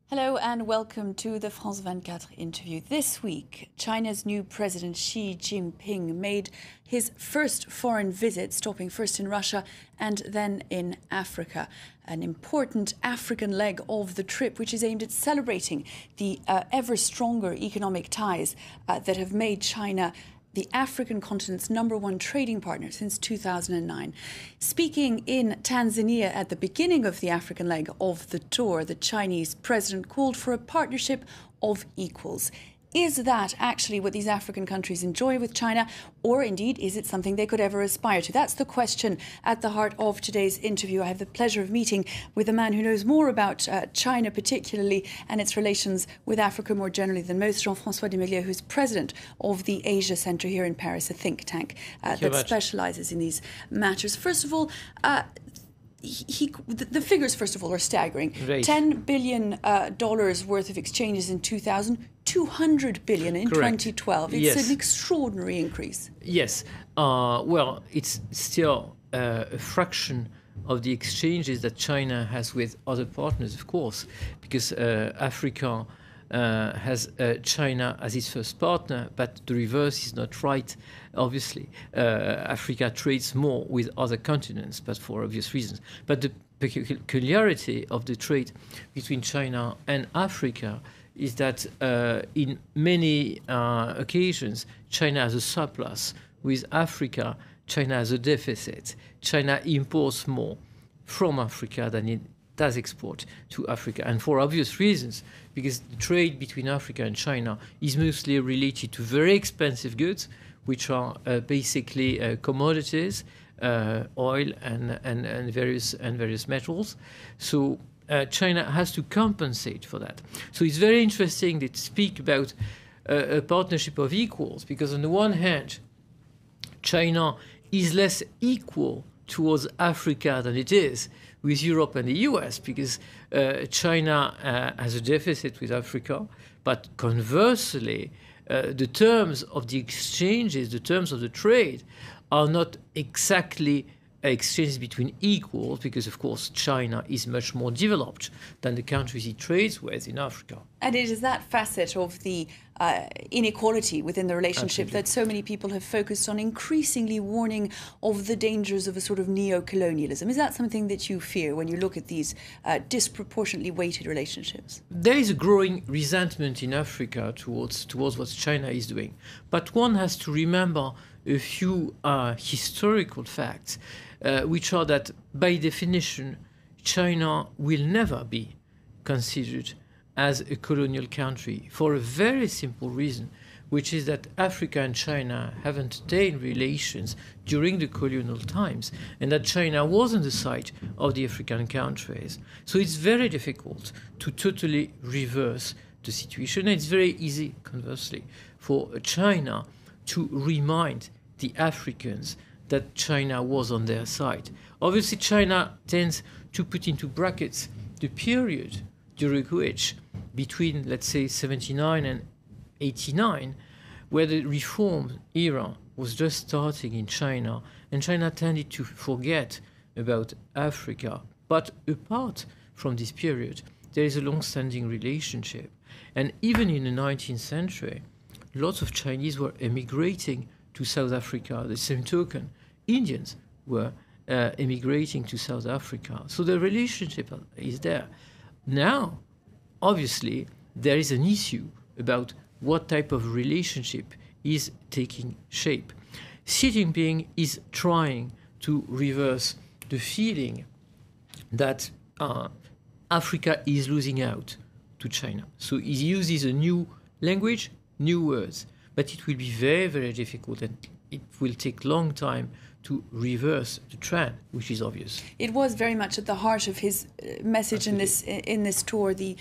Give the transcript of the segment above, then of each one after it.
Hello and welcome to the France 24 interview. This week, China's new president Xi Jinping made his first foreign visit, stopping first in Russia and then in Africa. An important African leg of the trip, which is aimed at celebrating the ever stronger economic ties that have made China the African continent's #1 trading partner since 2009. Speaking in Tanzania at the beginning of the African leg of the tour, the Chinese president called for a partnership of equals. Is that actually what these African countries enjoy with China, or indeed is it something they could ever aspire to? That's the question at the heart of today's interview. I have the pleasure of meeting with a man who knows more about China particularly and its relations with Africa more generally than most, Jean-François Di Meglio, who's president of the Asia Centre here in Paris, a think tank that specialises in these matters. First of all, the figures, first of all, are staggering. Right. $10 billion worth of exchanges in 2000, 200 billion in Correct. 2012. It's an extraordinary increase. Yes. Well, it's still a fraction of the exchanges that China has with other partners, of course, because Africa has China as its first partner, but the reverse is not right, obviously. Africa trades more with other continents, but for obvious reasons. But the peculiarity of the trade between China and Africa is that in many occasions, China has a surplus. With Africa, China has a deficit. China imports more from Africa than it does export to Africa. And for obvious reasons, because the trade between Africa and China is mostly related to very expensive goods, which are basically commodities, oil and various metals. So China has to compensate for that. So it's very interesting to speak about a partnership of equals, because on the one hand, China is less equal towards Africa than it is with Europe and the US, because China has a deficit with Africa, but conversely, the terms of the exchanges, the terms of the trade, are not exactly exchanges between equals, because of course China is much more developed than the countries it trades with in Africa. And it is that facet of the inequality within the relationship that so many people have focused on, increasingly warning of the dangers of a sort of neo-colonialism. Is that something that you fear when you look at these disproportionately weighted relationships? There is a growing resentment in Africa towards what China is doing. But one has to remember a few historical facts, which are that, by definition, China will never be considered as a colonial country for a very simple reason, which is that Africa and China have entertained relations during the colonial times, and that China was on the side of the African countries. So it's very difficult to totally reverse the situation. It's very easy, conversely, for China to remind the Africans that China was on their side. Obviously, China tends to put into brackets the period during which, between, let's say, 79 and 89, where the reform era was just starting in China, and China tended to forget about Africa. But apart from this period, there is a long-standing relationship. And even in the 19th century, lots of Chinese were emigrating to South Africa. The same token, Indians were emigrating to South Africa. So the relationship is there. Now, obviously, there is an issue about what type of relationship is taking shape. Xi Jinping is trying to reverse the feeling that Africa is losing out to China. So he uses a new language, new words, but it will be very, very difficult, and it will take a long time to reverse the trend, which is obvious. It was very much at the heart of his message in this tour, the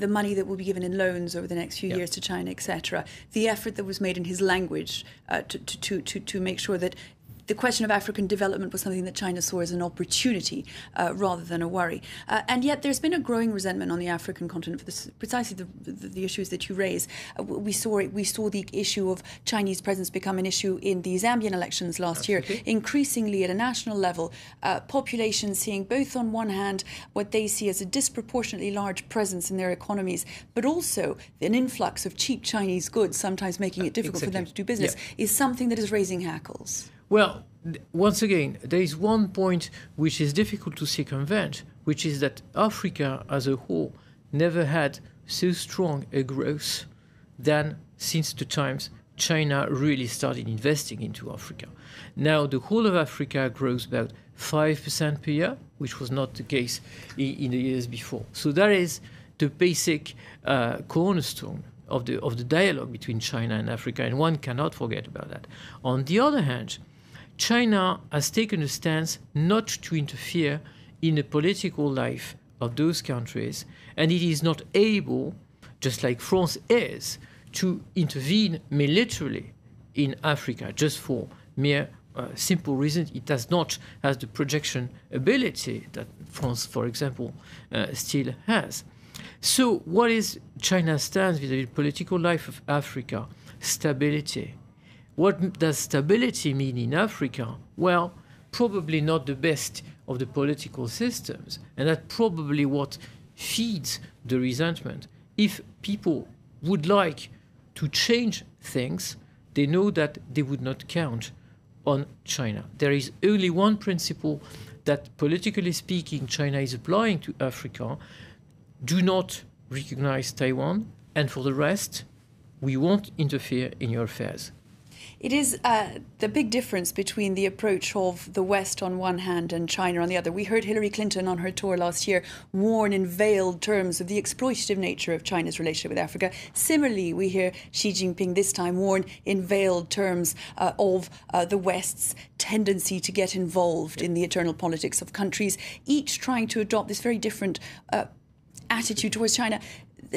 money that will be given in loans over the next few years to China, etc. The effort that was made in his language to make sure that the question of African development was something that China saw as an opportunity rather than a worry. And yet there's been a growing resentment on the African continent for this, precisely the issues that you raise. We saw the issue of Chinese presence become an issue in the Zambian elections last year, increasingly at a national level, populations seeing both on one hand what they see as a disproportionately large presence in their economies, but also an influx of cheap Chinese goods, sometimes making it difficult for them to do business, is something that is raising hackles. Well, once again, there is one point which is difficult to circumvent, which is that Africa as a whole never had so strong a growth than since the times China really started investing into Africa. Now, the whole of Africa grows about 5% per year, which was not the case in the years before. So that is the basic cornerstone of the dialogue between China and Africa, and one cannot forget about that. On the other hand, China has taken a stance not to interfere in the political life of those countries, and it is not able, just like France is, to intervene militarily in Africa just for mere simple reasons. It does not have the projection ability that France, for example, still has. So what is China's stance with the political life of Africa? Stability. What does stability mean in Africa? Well, probably not the best of the political systems, and that's probably what feeds the resentment. If people would like to change things, they know that they would not count on China. There is only one principle that, politically speaking, China is applying to Africa: do not recognize Taiwan, and for the rest, we won't interfere in your affairs. It is the big difference between the approach of the West on one hand and China on the other. We heard Hillary Clinton on her tour last year warn in veiled terms of the exploitative nature of China's relationship with Africa. Similarly, we hear Xi Jinping this time warn in veiled terms of the West's tendency to get involved in the internal politics of countries, each trying to adopt this very different attitude towards China,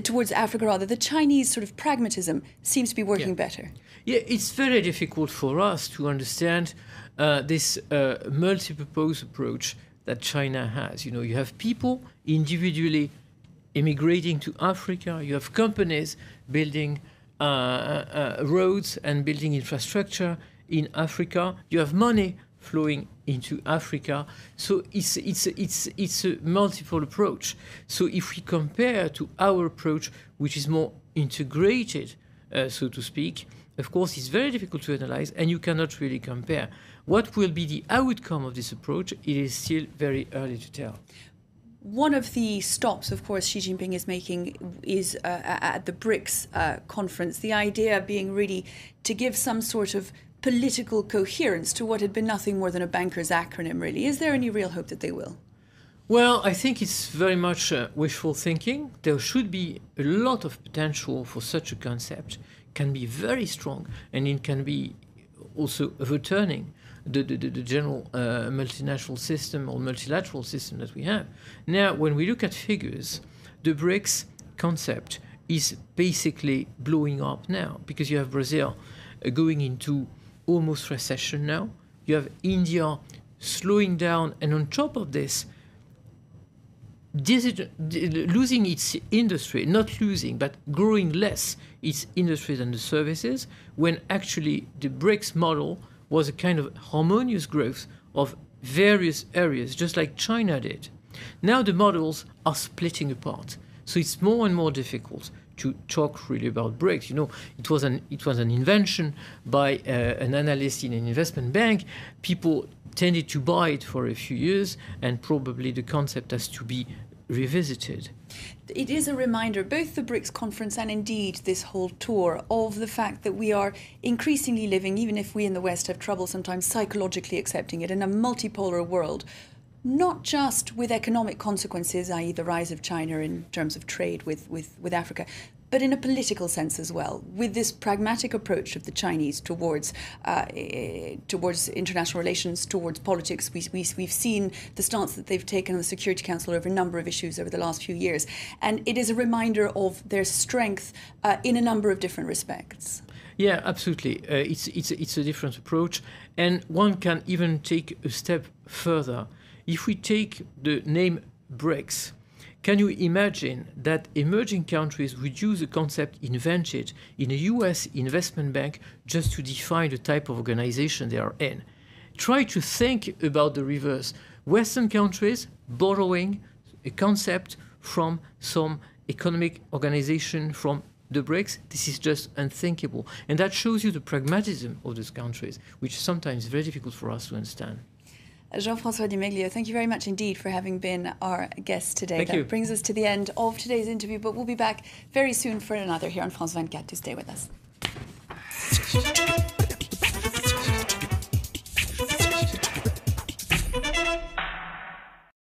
towards Africa rather. The Chinese sort of pragmatism seems to be working better. Yeah, it's very difficult for us to understand this multi-purpose approach that China has. You know, you have people individually immigrating to Africa. You have companies building roads and building infrastructure in Africa. You have money flowing into Africa. So it's a multiple approach. So if we compare to our approach, which is more integrated, so to speak, of course, it's very difficult to analyze, and you cannot really compare. What will be the outcome of this approach? It is still very early to tell. One of the stops, of course, Xi Jinping is making is at the BRICS conference, the idea being really to give some sort of political coherence to what had been nothing more than a banker's acronym, really. Is there any real hope that they will? Well, I think it's very much wishful thinking. There should be a lot of potential for such a concept. It can be very strong, and it can be also overturning the general multinational system or multilateral system that we have. Now, when we look at figures, the BRICS concept is basically blowing up now, because you have Brazil going into almost recession now. You have India slowing down, and on top of this, losing its industry, not losing, but growing less its industry than the services, when actually the BRICS model was a kind of harmonious growth of various areas, just like China did. Now the models are splitting apart. So it's more and more difficult to talk really about BRICS. You know, it was an invention by an analyst in an investment bank. People tended to buy it for a few years, and probably the concept has to be revisited. It is a reminder, both the BRICS conference and indeed this whole tour, of the fact that we are increasingly living, even if we in the West have trouble sometimes psychologically accepting it, in a multipolar world, not just with economic consequences, i.e. the rise of China in terms of trade with Africa, but in a political sense as well, with this pragmatic approach of the Chinese towards international relations, towards politics. We've seen the stance that they've taken on the Security Council over a number of issues over the last few years. And it is a reminder of their strength in a number of different respects. Yeah, absolutely. It's a different approach, and one can even take a step further. If we take the name BRICS, can you imagine that emerging countries would use a concept invented in a US investment bank just to define the type of organization they are in? Try to think about the reverse. Western countries borrowing a concept from some economic organization from the BRICS, this is just unthinkable. And that shows you the pragmatism of those countries, which is sometimes very difficult for us to understand. Jean-François Di Meglio, thank you very much indeed for having been our guest today. Thank you. That brings us to the end of today's interview, but we'll be back very soon for another here on France 24. Do stay with us.